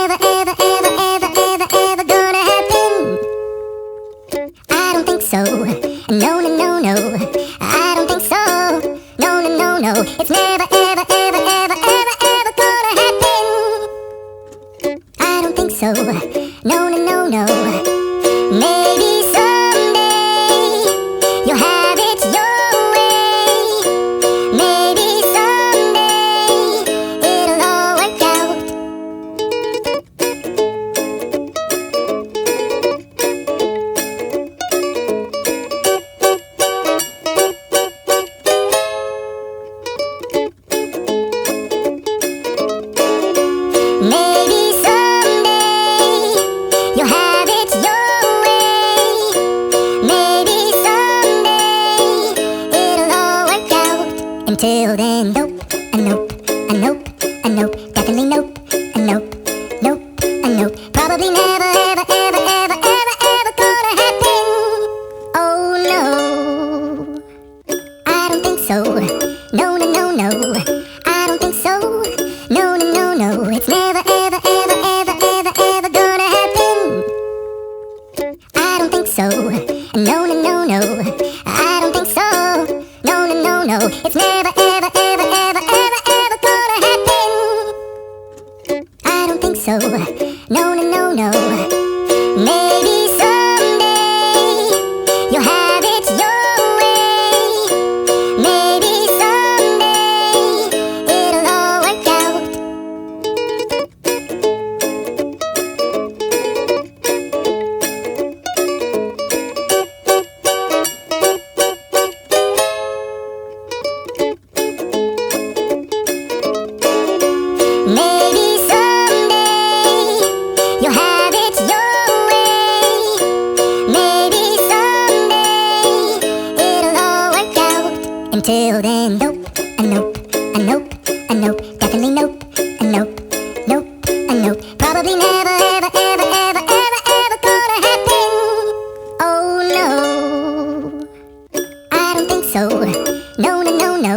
never, ever, ever, ever, ever, ever gonna happen. I don't think so. No, no, no, no. I don't think so. No, no, no, no. It's never, ever, ever, ever, ever, ever gonna happen. I don't think so. No, no, no, no. Maybe someday you'll have it your way. Maybe someday it'll all work out. Maybe someday you'll have it your way. Maybe someday it'll all work out. Until then, nope, a nope, a nope, a nope, definitely nope, a nope, nope, a nope. Probably never, ever, ever, ever, ever, ever gonna happen. Oh no, I don't think so. No, no, no, no. I don't think so. No, no, no, no. It's never, ever, ever, ever, ever, ever gonna happen. I don't think so. No, no, no, no. I don't think so. No, no, no, no. It's never, ever, ever, ever, ever, ever gonna happen. I don't think so. No, no, no, no. Maybe someday you'll have it your way. Maybe someday it'll all work out. Maybe someday you'll have it your way. Maybe someday it'll all work out. Until then, nope, a nope, a nope, a nope, definitely nope, a nope, nope, a nope. Probably never, ever, ever, ever, ever, ever gonna happen. Oh no, I don't think so. No, no, no, no.